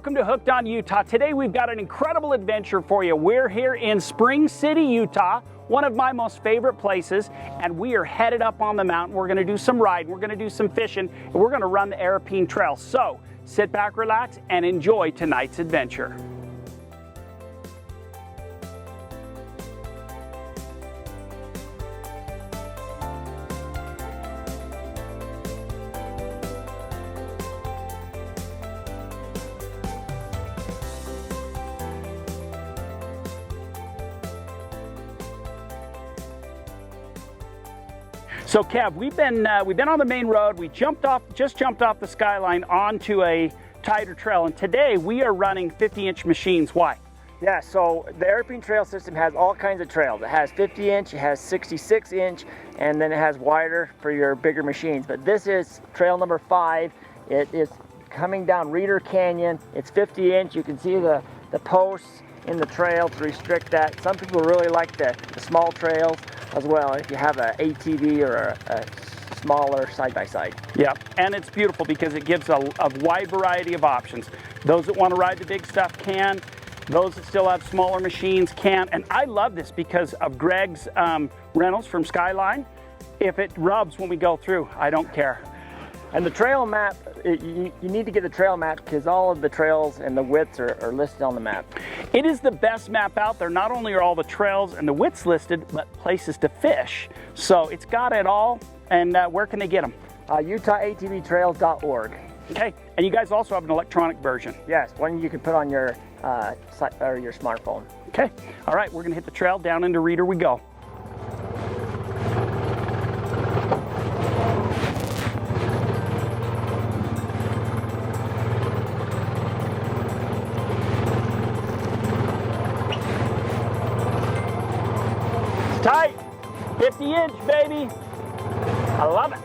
welcome to Hooked on Utah. Today we've got an incredible adventure for you. We're here in Spring City, Utah, one of my most favorite places, and we are headed up on the mountain. We're going to do some riding, we're going to do some fishing, and we're going to run the Arapeen Trail. So sit back, relax, and enjoy tonight's adventure. So Kev, we've been on the main road. We just jumped off the Skyline onto a tighter trail, and today we are running 50-inch machines. Why? Yeah, so the Arapeen Trail system has all kinds of trails. It has 50-inch, it has 66-inch, and then it has wider for your bigger machines. But this is trail number 5. It is coming down Reeder Canyon. It's 50-inch. You can see the posts in the trail to restrict that. Some people really like the small trails as well, if you have an ATV or a smaller side-by-side. Yeah, and it's beautiful because it gives a wide variety of options. Those that want to ride the big stuff can. Those that still have smaller machines can. And I love this because of Greg's rentals from Skyline. If it rubs when we go through, I don't care. And the trail map, you need to get the trail map because all of the trails and the widths are listed on the map. It is the best map out there. Not only are all the trails and the widths listed, but places to fish. So it's got it all. And where can they get them? UtahATVtrails.org. Okay, and you guys also have an electronic version. Yes, one you can put on your smartphone. Okay, all right, we're gonna hit the trail. Down into Reeder we go. Tight, 50-inch, baby. I love it.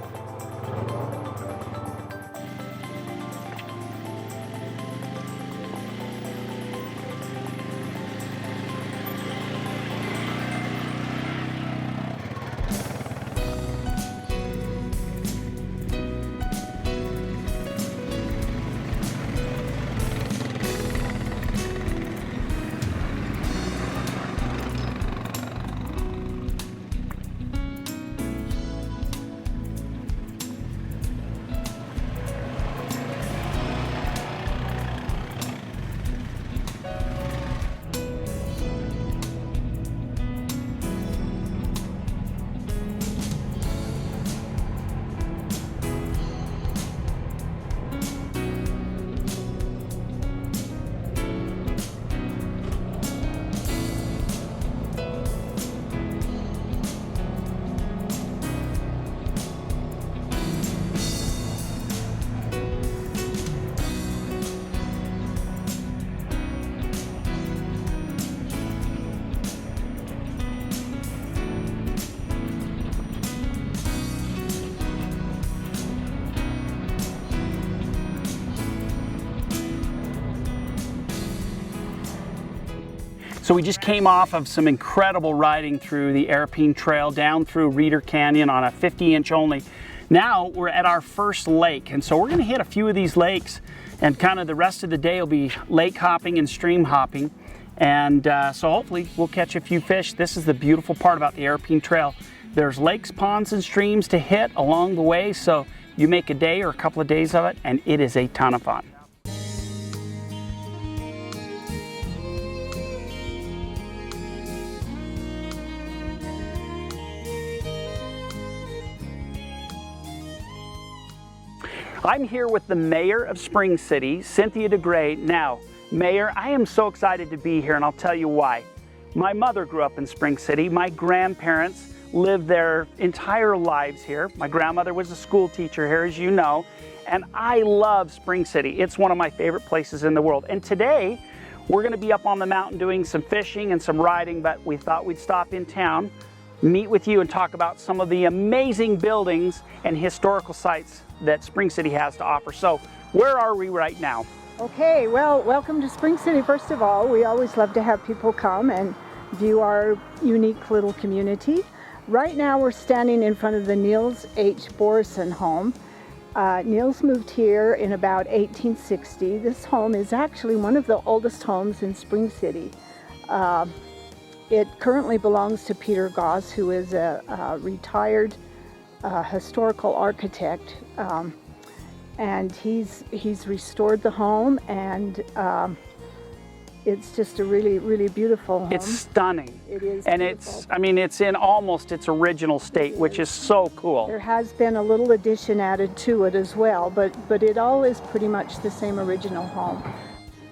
So we just came off of some incredible riding through the Arapeen Trail, down through Reeder Canyon on a 50-inch only. Now we're at our first lake, and so we're gonna hit a few of these lakes, and kind of the rest of the day will be lake hopping and stream hopping. And so hopefully we'll catch a few fish. This is the beautiful part about the Arapeen Trail. There's lakes, ponds, and streams to hit along the way, so you make a day or a couple of days of it, and it is a ton of fun. I'm here with the mayor of Spring City, Cynthia DeGray. Now, Mayor, I am so excited to be here, and I'll tell you why. My mother grew up in Spring City. My grandparents lived their entire lives here. My grandmother was a school teacher here, as you know, and I love Spring City. It's one of my favorite places in the world. And today, we're gonna be up on the mountain doing some fishing and some riding, but we thought we'd stop in town, meet with you and talk about some of the amazing buildings and historical sites that Spring City has to offer. So where are we right now? Okay, well, welcome to Spring City. First of all, we always love to have people come and view our unique little community. Right now we're standing in front of the Niels H. Borison home. Niels moved here in about 1860. This home is actually one of the oldest homes in Spring City. It currently belongs to Peter Goss, who is a retired historical architect, and he's restored the home, and it's just a really beautiful home. It's stunning. It is and beautiful. it's in almost its original state, which is so cool. There has been a little addition added to it as well, but it all is pretty much the same original home.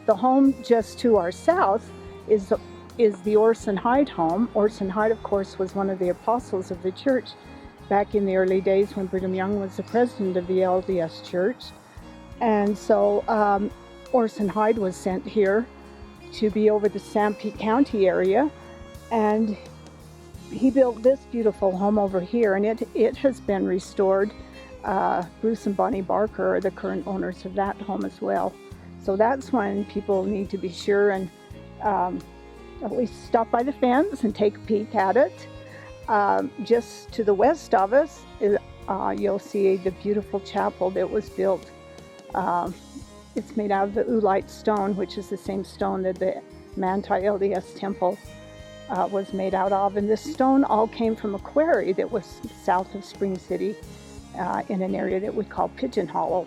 The home just to our south is the Orson Hyde home. Orson Hyde, of course, was one of the apostles of the church back in the early days when Brigham Young was the president of the LDS Church. And so Orson Hyde was sent here to be over the Sanpete County area, and he built this beautiful home over here, and it has been restored. Bruce and Bonnie Barker are the current owners of that home as well. So that's when people need to be sure and at least stop by the fence and take a peek at it. Just to the west of us, you'll see the beautiful chapel that was built. It's made out of the oolite stone, which is the same stone that the Manti LDS temple was made out of. And this stone all came from a quarry that was south of Spring City in an area that we call Pigeon Hollow.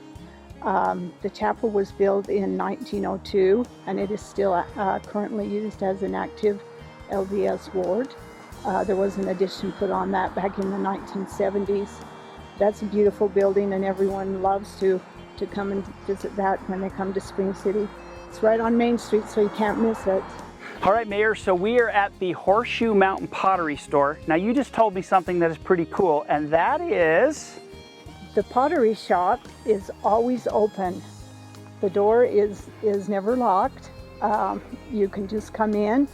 The chapel was built in 1902, and it is still currently used as an active LDS ward. There was an addition put on that back in the 1970s. That's a beautiful building, and everyone loves to come and visit that when they come to Spring City. It's right on Main Street, so you can't miss it. All right, Mayor, so we are at the Horseshoe Mountain Pottery Store. Now, you just told me something that is pretty cool, and that is... The pottery shop is always open. The door is never locked. You can just come in,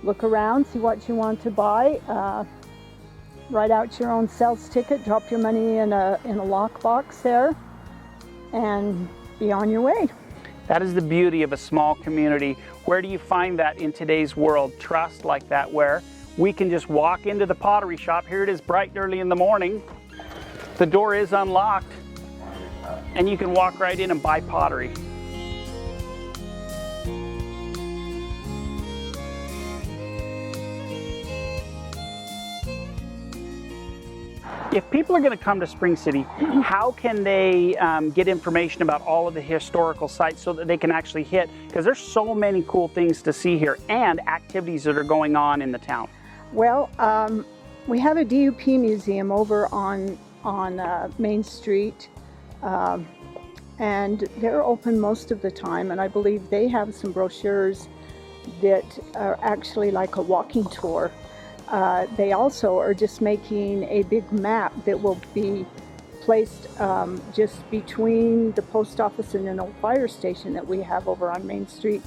look around, see what you want to buy, write out your own sales ticket, drop your money in a lockbox there, and be on your way. That is the beauty of a small community. Where do you find that in today's world? Trust like that, where we can just walk into the pottery shop. Here it is bright and early in the morning. The door is unlocked, and you can walk right in and buy pottery. If people are going to come to Spring City, how can they get information about all of the historical sites so that they can actually hit? Because there's so many cool things to see here and activities that are going on in the town. Well, we have a DUP museum over on Main Street, and they're open most of the time, and I believe they have some brochures that are actually like a walking tour. They also are just making a big map that will be placed just between the post office and an old fire station that we have over on Main Street,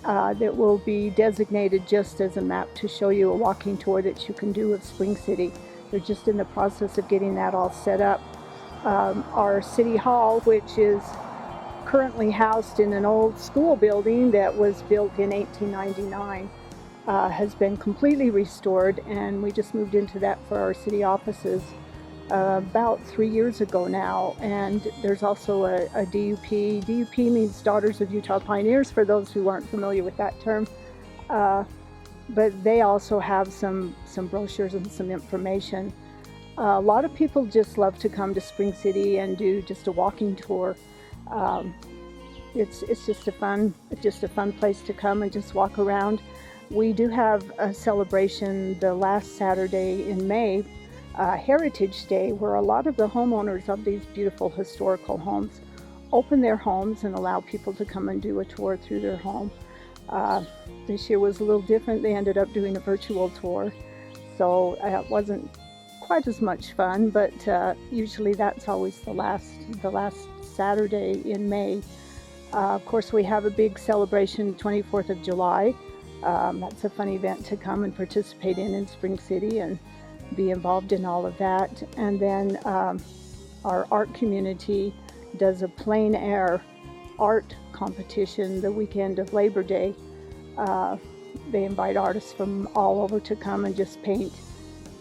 that will be designated just as a map to show you a walking tour that you can do of Spring City. They're just in the process of getting that all set up. Our City Hall, which is currently housed in an old school building that was built in 1899, has been completely restored, and we just moved into that for our city offices about 3 years ago now. And there's also a DUP. DUP means Daughters of Utah Pioneers, for those who aren't familiar with that term. But they also have some brochures and some information. A lot of people just love to come to Spring City and do just a walking tour. It's just a fun place to come and just walk around. We do have a celebration the last Saturday in May, Heritage Day, where a lot of the homeowners of these beautiful historical homes open their homes and allow people to come and do a tour through their home. This year was a little different. They ended up doing a virtual tour, so it wasn't quite as much fun, but usually that's always the last Saturday in May. Of course, we have a big celebration 24th of July. That's a fun event to come and participate in Spring City and be involved in all of that. And then our art community does a plein air art competition the weekend of Labor Day. They invite artists from all over to come and just paint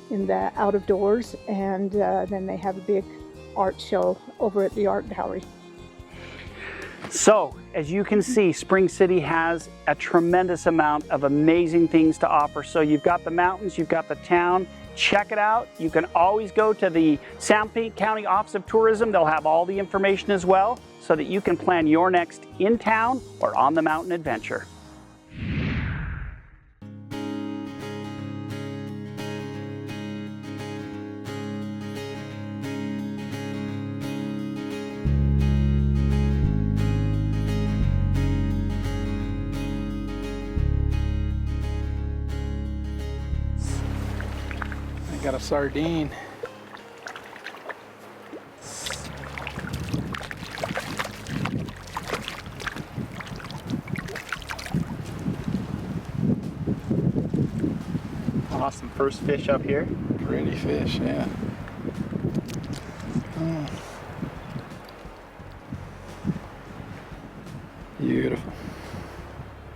in the out of doors, and then they have a big art show over at the art gallery. So, as you can see, Spring City has a tremendous amount of amazing things to offer. So you've got the mountains, you've got the town. Check it out. You can always go to the Sanpete County Office of Tourism. They'll have all the information as well, so that you can plan your next in-town or on-the-mountain adventure. Got a sardine. Awesome, first fish up here. Pretty fish, yeah. Beautiful.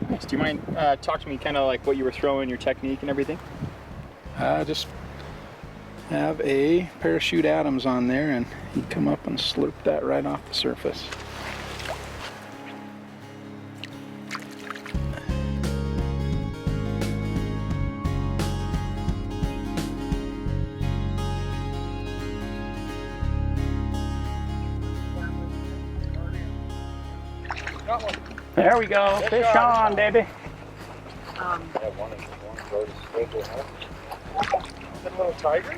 Nice. Do you mind talk to me kind of like what you were throwing, your technique and everything? Just have a parachute Adams on there and you come up and slurp that right off the surface. There we go. Fish on, baby. Little tiger?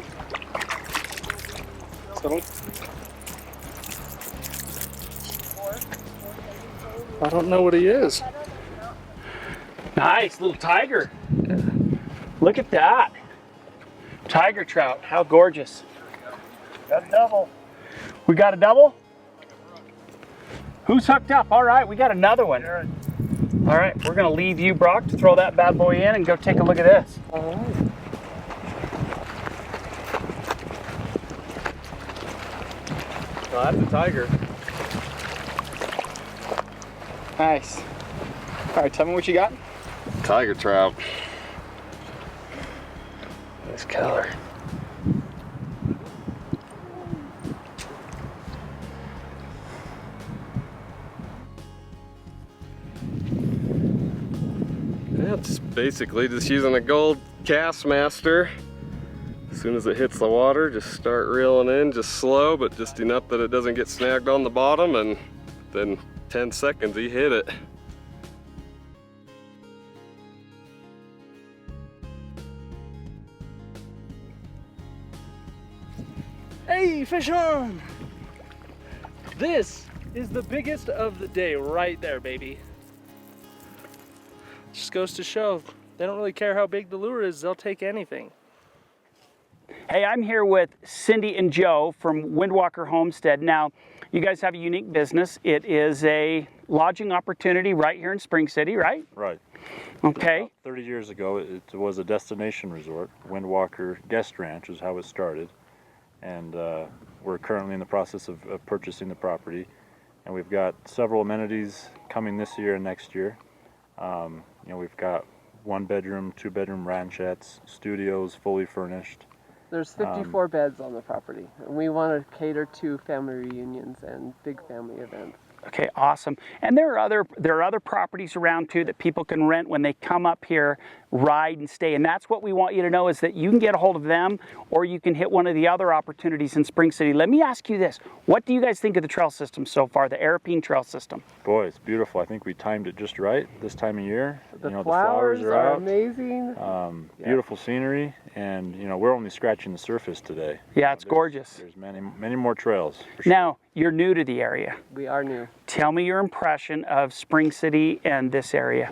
I don't know what he is. Nice little tiger. Look at that. Tiger trout. How gorgeous. Got a double. We got a double? Who's hooked up? All right, we got another one. All right, we're gonna leave you, Brock, to throw that bad boy in and go take a look at this. All right. Oh, that's a tiger. Nice. All right, tell me what you got. Tiger trout. This color. Yeah, it's basically just using a gold cast master. As soon as it hits the water, just start reeling in, just slow, but just enough that it doesn't get snagged on the bottom, and then 10 seconds you hit it. Hey, fish on! This is the biggest of the day right there, baby. Just goes to show, they don't really care how big the lure is, they'll take anything. Hey, I'm here with Cindy and Joe from Windwalker Homestead. Now, you guys have a unique business. It is a lodging opportunity right here in Spring City, right? Right. Okay. About 30 years ago, it was a destination resort. Windwalker Guest Ranch is how it started. And we're currently in the process of purchasing the property. And we've got several amenities coming this year and next year. You know, we've got 1-bedroom, 2-bedroom ranchettes, studios fully furnished. There's 54 beds on the property, and we want to cater to family reunions and big family events. Okay, awesome. And there are other properties around too that people can rent when they come up here, ride and stay. And that's what we want you to know, is that you can get a hold of them, or you can hit one of the other opportunities in Spring City. Let me ask you this. What do you guys think of the trail system so far, the Arapeen Trail system? Boy, it's beautiful. I think we timed it just right this time of year. The, you know, flowers the flowers are out. Amazing. Beautiful scenery, and you know, we're only scratching the surface today. Yeah, it's gorgeous. There's many more trails. For sure. Now, you're new to the area. We are new. Tell me your impression of Spring City and this area.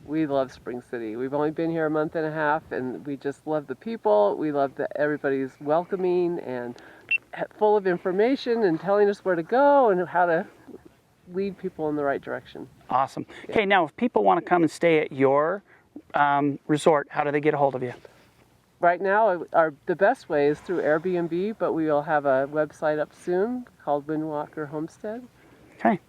We love Spring City. We've only been here a month and a half, and we just love the people. We love that everybody's welcoming and full of information and telling us where to go and how to lead people in the right direction. Awesome. Okay, now if people want to come and stay at your resort, how do they get a hold of you? Right now, the best way is through Airbnb, but we will have a website up soon called windwalkerhomestead.com. Okay.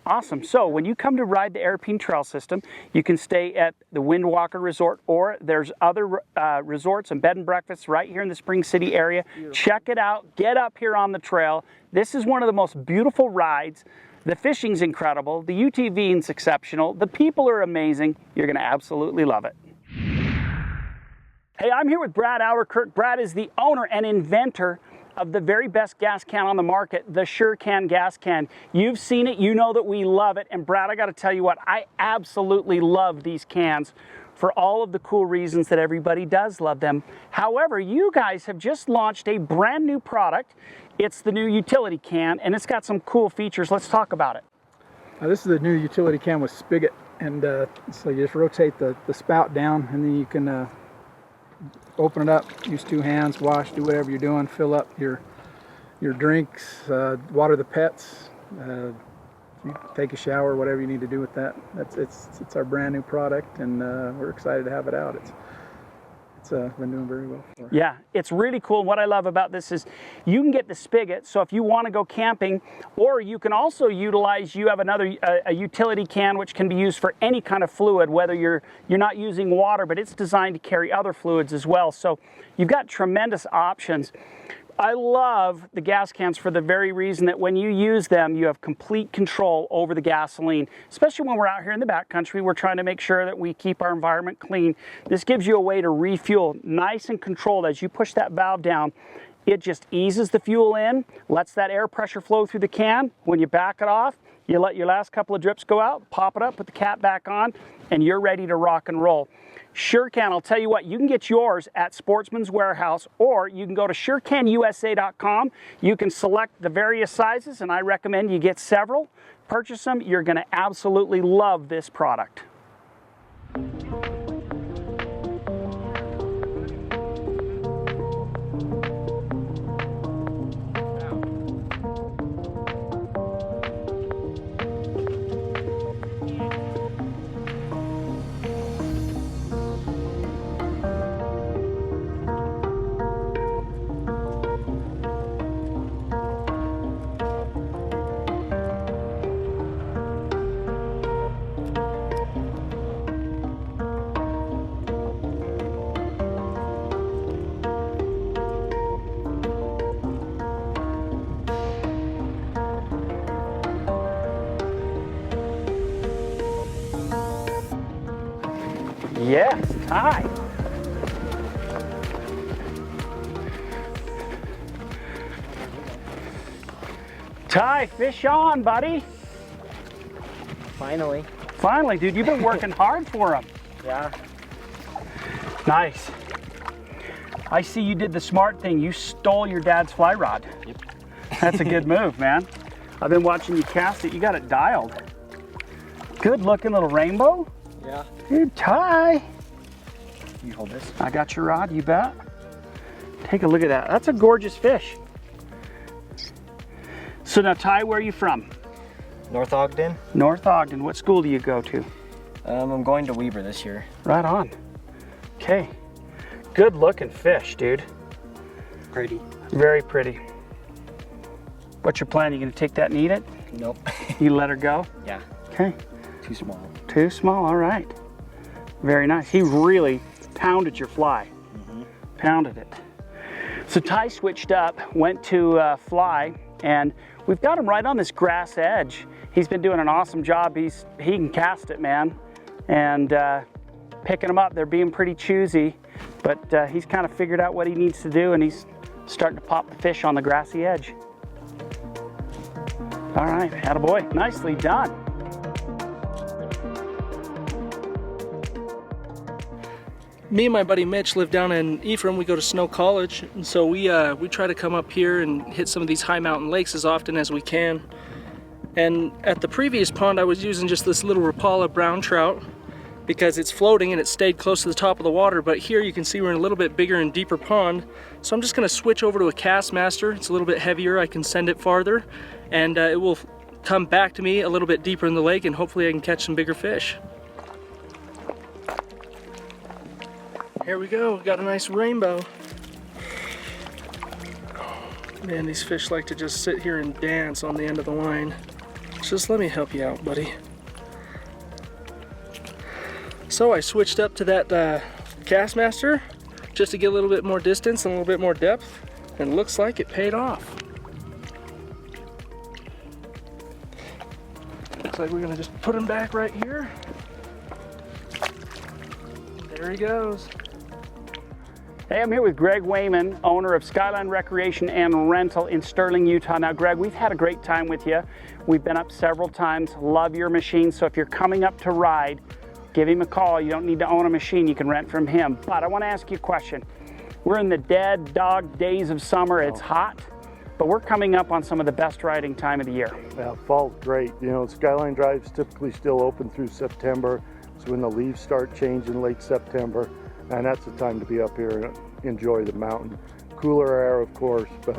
Awesome. So when you come to ride the Arapeen Trail system, you can stay at the Windwalker Resort, or there's other resorts and bed and breakfasts right here in the Spring City area. Beautiful. Check it out. Get up here on the trail. This is one of the most beautiful rides. The fishing's incredible. The UTV is exceptional. The people are amazing. You're going to absolutely love it. Hey, I'm here with Brad Auerkirk. Brad is the owner and inventor of the very best gas can on the market, the SureCan gas can. You've seen it, you know that we love it. And Brad, I gotta tell you what, I absolutely love these cans for all of the cool reasons that everybody does love them. However, you guys have just launched a brand new product. It's the new utility can, and it's got some cool features. Let's talk about it. This is the new utility can with spigot, and so you just rotate the spout down, and then you can open it up, use 2 hands, wash, do whatever you're doing, fill up your drinks, water the pets, you take a shower, whatever you need to do with that. It's our brand new product, and we're excited to have it out. It's been doing very well for us. Yeah, it's really cool. What I love about this is you can get the spigot, so if you want to go camping, or you can also utilize, you have another a utility can which can be used for any kind of fluid, whether you're not using water, but it's designed to carry other fluids as well. So you've got tremendous options. I love the gas cans for the very reason that when you use them, you have complete control over the gasoline, especially when we're out here in the backcountry. We're trying to make sure that we keep our environment clean. This gives you a way to refuel nice and controlled. As you push that valve down, it just eases the fuel in, lets that air pressure flow through the can. When you back it off, you let your last couple of drips go out, pop it up, put the cap back on, and you're ready to rock and roll. SureCan, I'll tell you what, you can get yours at Sportsman's Warehouse, or you can go to SureCanUSA.com. You can select the various sizes, and I recommend you get several. Purchase them. You're going to absolutely love this product. Yes, Ty. Ty, fish on, buddy. Finally. Finally, dude, you've been working hard for them. Yeah. Nice. I see you did the smart thing. You stole your dad's fly rod. Yep. That's a good move, man. I've been watching you cast it. You got it dialed. Good looking little rainbow. Yeah. Dude, Ty. You hold this. I got your rod, you bet. Take a look at that. That's a gorgeous fish. So now, Ty, where are you from? North Ogden. North Ogden. What school do you go to? I'm going to Weber this year. Right on. Okay. Good looking fish, dude. Pretty. Very pretty. What's your plan? You gonna take that and eat it? Nope. You let her go? Yeah. Okay. Too small. Too small, all right. Very nice. He really pounded your fly. Pounded it. So Ty switched up, went to fly, and we've got him right on this grass edge. He's been doing an awesome job. He can cast it, man. And picking them up, they're being pretty choosy, but he's kind of figured out what he needs to do, and he's starting to pop the fish on the grassy edge. All right, attaboy, nicely done. Me and my buddy Mitch live down in Ephraim. We go to Snow College, and so we try to come up here and hit some of these high mountain lakes as often as we can. And at the previous pond, I was using just this little Rapala brown trout because it's floating and it stayed close to the top of the water. But here you can see we're in a little bit bigger and deeper pond. So I'm just gonna switch over to a Castmaster. It's a little bit heavier. I can send it farther, and it will come back to me a little bit deeper in the lake, and hopefully I can catch some bigger fish. Here we go, got a nice rainbow. Man, these fish like to just sit here and dance on the end of the line. Just let me help you out, buddy. So I switched up to that Castmaster just to get a little bit more distance and a little bit more depth, and it looks like it paid off. Looks like we're gonna just put him back right here. There he goes. Hey, I'm here with Greg Wayman, owner of Skyline Recreation and Rental in Sterling, Utah. Now, Greg, we've had a great time with you. We've been up several times, love your machine. So if you're coming up to ride, give him a call. You don't need to own a machine, you can rent from him. But I want to ask you a question. We're in the dead dog days of summer. It's hot, but we're coming up on some of the best riding time of the year. Yeah, fall's great. You know, Skyline Drive's typically still open through September. So when the leaves start changing late September, and that's the time to be up here and enjoy the mountain. Cooler air, of course, but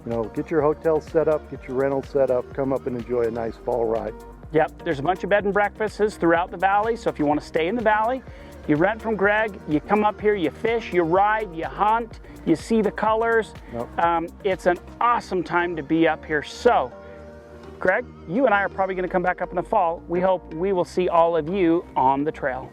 you know, get your hotel set up, get your rental set up, come up and enjoy a nice fall ride. Yep, there's a bunch of bed and breakfasts throughout the valley, so if you want to stay in the valley, you rent from Greg, you come up here, you fish, you ride, you hunt, you see the colors. Yep. It's an awesome time to be up here. So, Greg, you and I are probably going to come back up in the fall. We hope we will see all of you on the trail.